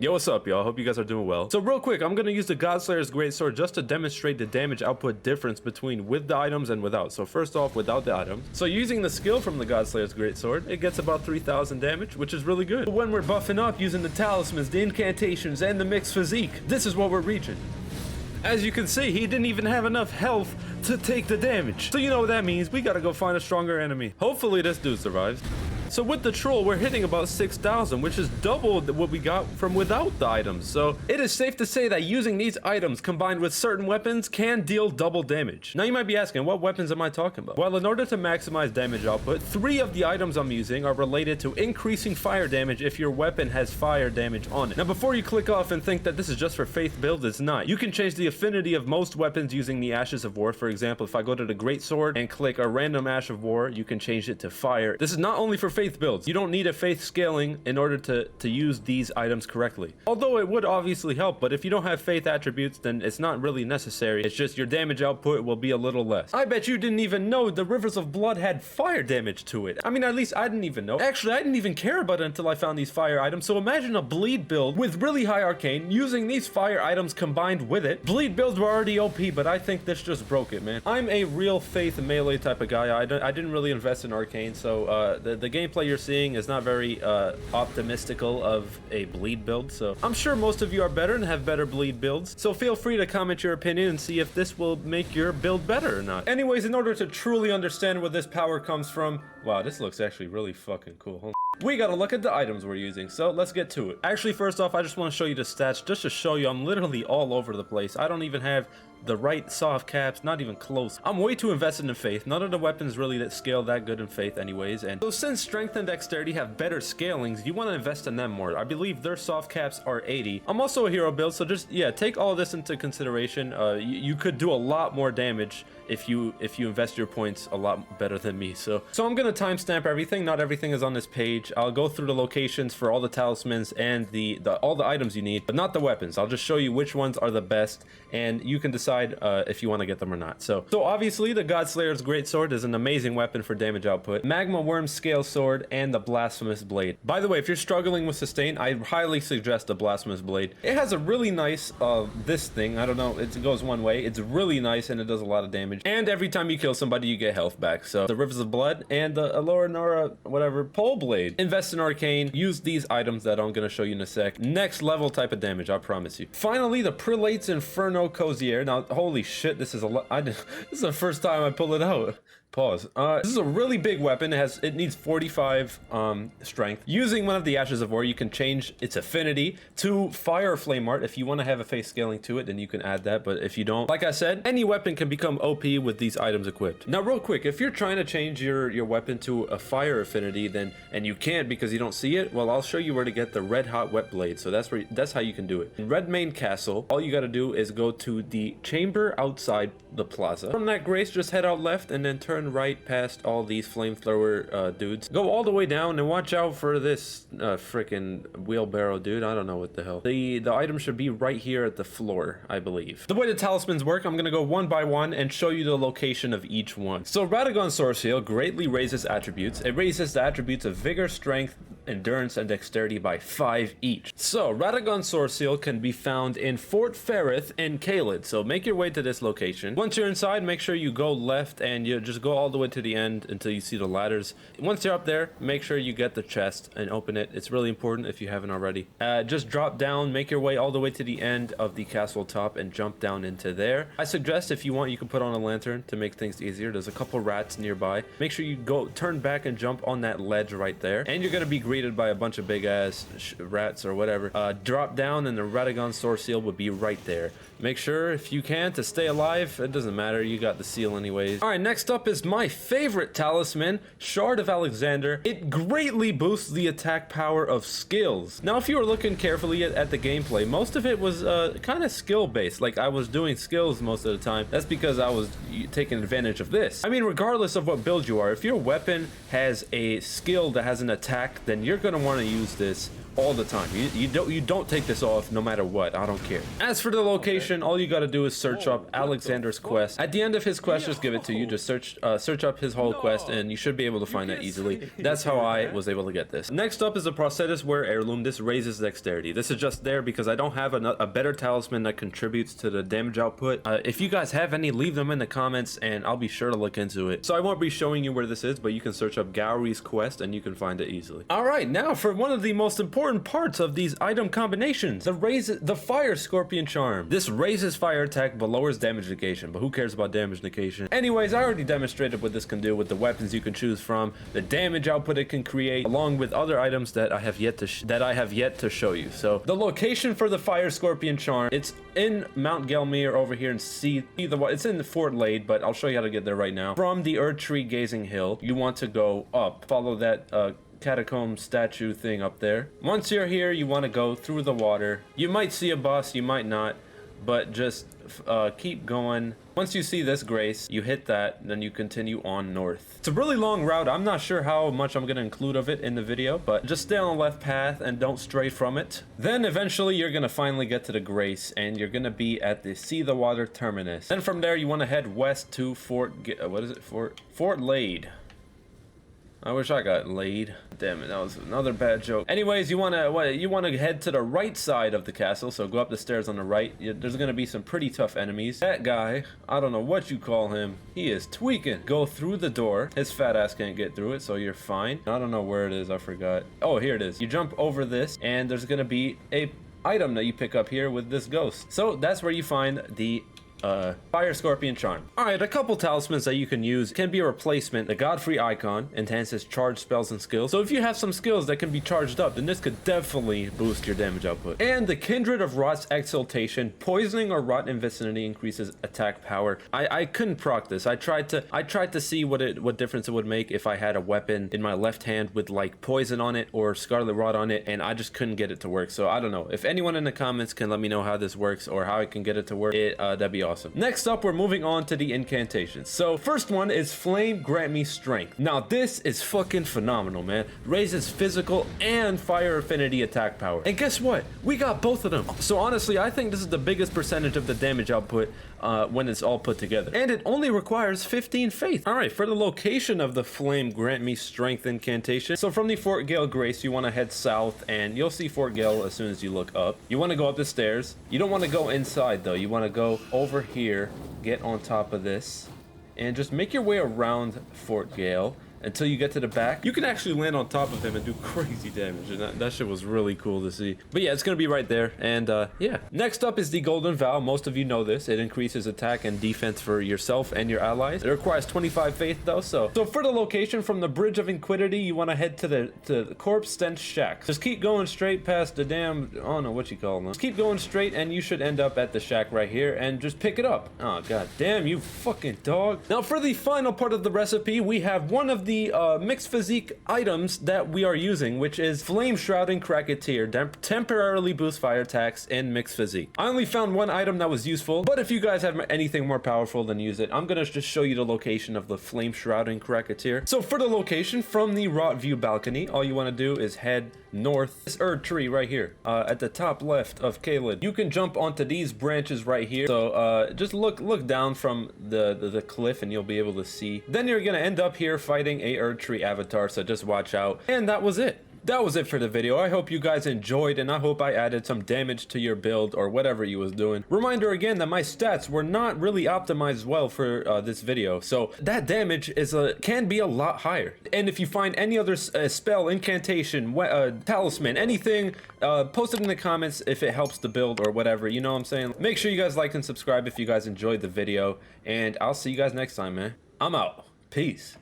Yo, what's up, y'all? Hope you guys are doing well. So real quick, I'm gonna use the Godslayer's Greatsword just to demonstrate the damage output difference between with the items and without. So first off, without the items. So using the skill from the Godslayer's Greatsword, it gets about 3,000 damage, which is really good. But when we're buffing up using the Talismans, the incantations, and the mixed physique, this is what we're reaching. As you can see, he didn't even have enough health to take the damage. So you know what that means. We gotta go find a stronger enemy. Hopefully this dude survives. So with the troll, we're hitting about 6,000, which is double what we got from without the items. So it is safe to say that using these items combined with certain weapons can deal double damage. Now you might be asking, what weapons am I talking about? Well, in order to maximize damage output, 3 of the items I'm using are related to increasing fire damage if your weapon has fire damage on it. Now before you click off and think that this is just for faith build, it's not. You can change the affinity of most weapons using the Ashes of War. For example, if I go to the Greatsword and click a random Ash of War, you can change it to fire. This is not only for faith builds. You don't need a faith scaling in order to use these items correctly. Although it would obviously help, but if you don't have faith attributes, then it's not really necessary. It's just your damage output will be a little less. I bet you didn't even know the Rivers of Blood had fire damage to it. I mean, at least I didn't even know. Actually, I didn't even care about it until I found these fire items. So imagine a bleed build with really high arcane using these fire items combined with it. Bleed builds were already OP, but I think this just broke it, man. I'm a real faith melee type of guy. I didn't really invest in arcane, so the gameplay you're seeing is not very optimistical of a bleed build, so I'm sure most of you are better and have better bleed builds, so feel free to comment your opinion and see if this will make your build better or not. Anyways, in order to truly understand where this power comes from, wow, this looks actually really fucking cool. Hold on. We gotta look at the items we're using, so let's get to it. Actually, first off, I just want to show you the stats just to show you I'm literally all over the place. I don't even have the right soft caps, not even close. I'm way too invested in faith. None of the weapons really that scale that good in faith anyways, and so since strength and dexterity have better scalings, you want to invest in them more. I believe their soft caps are 80. I'm also a hero build, so just take all of this into consideration. You could do a lot more damage if you invest your points a lot better than me. So I'm gonna timestamp everything. Not everything is on this page. I'll go through the locations for all the talismans and all the items you need, but not the weapons. I'll just show you which ones are the best, and you can decide if you want to get them or not. So obviously the Godslayer's Greatsword is an amazing weapon for damage output. Magma, Wyrm, Scalesword, and the Blasphemous Blade. By the way, if you're struggling with sustain, I highly suggest the Blasphemous Blade. It has a really nice this thing. I don't know, it goes one way. It's really nice and it does a lot of damage. And every time you kill somebody, you get health back. So the Rivers of Blood and the Aloranora, whatever, Pole Blade. Invest in arcane. Use these items that I'm gonna show you in a sec. Next level type of damage, I promise you. Finally, the Prelate's Inferno Cozier. Now, holy shit, this is a lot. This is the first time I pull it out. Pause. This is a really big weapon. It needs 45 strength. Using one of the Ashes of War, you can change its affinity to Fire Flame Art. If you want to have a face scaling to it, then you can add that. But if you don't, like I said, any weapon can become OP with these items equipped. Now, real quick, if you're trying to change your weapon to a fire affinity, and you can't because you don't see it, well, I'll show you where to get the Red Hot Whetblade. So that's how you can do it. In Redmane Castle, all you got to do is go to the chamber outside the plaza. From that grace, just head out left and then turn right past all these flamethrower dudes. Go all the way down and watch out for this freaking wheelbarrow dude. I don't know what the hell. The item should be right here at the floor, I believe. The way the talismans work, I'm gonna go one by one and show you the location of each one. So Radagon Soreseal greatly raises attributes. It raises the attributes of vigor, strength, endurance, and dexterity by 5 each. So Radagon Soreseal can be found in Fort Ferrith in Caelid. So make your way to this location. Once you're inside, make sure you go left and you just go all the way to the end until you see the ladders. Once you're up there, make sure you get the chest and open it. It's really important if you haven't already. Just drop down, make your way all the way to the end of the castle top and jump down into there. I suggest if you want, you can put on a lantern to make things easier. There's a couple rats nearby. Make sure you turn back and jump on that ledge right there. And you're gonna be greeted by a bunch of big ass rats or whatever. Drop down and the Radagon Soreseal would be right there. Make sure if you can to stay alive. It doesn't matter, you got the seal anyways. All right, next up is my favorite talisman, Shard of Alexander. It greatly boosts the attack power of skills. Now, if you were looking carefully at the gameplay, most of it was kind of skill based. Like I was doing skills most of the time. That's because I was taking advantage of this. I mean, regardless of what build you are, if your weapon has a skill that has an attack, then you're gonna want to use this all the time. You don't take this off no matter what. I don't care. As for the location, all you got to do is search up Alexander's quest. At the end of his quest, just give it to you. Just search up his whole quest, and you should be able to find it easily. That's how I was able to get this. Next up is a Prosthetis Wear Heirloom. This raises dexterity. This is just there because I don't have a better talisman that contributes to the damage output. If you guys have any, leave them in the comments, and I'll be sure to look into it. So I won't be showing you where this is, but you can search up Gowry's quest, and you can find it easily. All right, now for one of the most important parts of these item combinations, the Fire Scorpion Charm. This raises fire attack but lowers damage negation, but who cares about damage negation? Anyways, I already demonstrated what this can do with the weapons you can choose from, the damage output it can create, along with other items that I have yet to show you. So the location for the Fire Scorpion Charm, it's in Mount Gelmir over here in it's in Fort Lade, but I'll show you how to get there right now. From the Erdtree Gazing Hill, you want to go up, follow that catacomb statue thing up there. Once you're here, you want to go through the water. You might see a boss, you might not, but just keep going. Once you see this grace, you hit that, then you continue on north. It's a really long route. I'm not sure how much I'm going to include of it in the video, but just stay on the left path and don't stray from it. Then eventually you're going to finally get to the grace, and you're going to be at the See the Water terminus. Then from there you want to head west to Fort Lade. I wish I got laid. Damn it, that was another bad joke. Anyways, you wanna head to the right side of the castle, so go up the stairs on the right. There's gonna be some pretty tough enemies. That guy, I don't know what you call him, he is tweaking. Go through the door. His fat ass can't get through it, so you're fine. I don't know where it is, I forgot. Oh, here it is. You jump over this, and there's gonna be a item that you pick up here with this ghost. So that's where you find the Fire Scorpion Charm. Alright, a couple talismans that you can use can be a replacement. The Godfrey Icon enhances charged spells and skills. So if you have some skills that can be charged up, then this could definitely boost your damage output. And the Kindred of Rot's Exaltation. Poisoning or rot in vicinity increases attack power. I couldn't proc this. I tried to see what difference it would make if I had a weapon in my left hand with like poison on it or scarlet rot on it, and I just couldn't get it to work. So I don't know. If anyone in the comments can let me know how this works or how I can get it to work, that'd be awesome. Next up, we're moving on to the incantations. So first one is Flame Grant Me Strength. Now this is fucking phenomenal, man. Raises physical and fire affinity attack power. And guess what? We got both of them. So honestly, I think this is the biggest percentage of the damage output when it's all put together. And it only requires 15 faith. All right, for the location of the Flame Grant Me Strength incantation. So from the Fort Gale Grace, you want to head south, and you'll see Fort Gale as soon as you look up. You want to go up the stairs. You don't want to go inside though. You want to go over here, get on top of this, and just make your way around Fort Gale until you get to the back. You can actually land on top of him and do crazy damage, and that shit was really cool to see. But yeah, it's gonna be right there, and yeah. Next up is the Golden Vow. Most of you know this. It increases attack and defense for yourself and your allies. It requires 25 faith though, so for the location, from the Bridge of Inquidity, you want to head to the Corpse Stench Shack. Just keep going straight past the damn, I don't know what you call them. Just keep going straight, and you should end up at the shack right here, and just pick it up. Oh god damn, you fucking dog. Now for the final part of the recipe, we have one of the mixed physique items that we are using, which is Flame Shrouding Cracketeer. Temporarily boost fire attacks in mixed physique. I only found one item that was useful, but if you guys have anything more powerful, then use it. I'm gonna just show you the location of the Flame Shrouding Cracketeer. So for the location, from the Rot View balcony, all you want to do is head north. This Erdtree right here, at the top left of Caelid. You can jump onto these branches right here. So just look down from the cliff, and you'll be able to see. Then you're gonna end up here fighting a Erdtree avatar, so just watch out. And that was it. That was it for the video. I hope you guys enjoyed, and I hope I added some damage to your build or whatever you was doing. Reminder again that my stats were not really optimized well for this video, so that damage can be a lot higher. And if you find any other spell, incantation, talisman, anything, post it in the comments if it helps the build or whatever, you know what I'm saying? Make sure you guys like and subscribe if you guys enjoyed the video, and I'll see you guys next time, man. I'm out. Peace.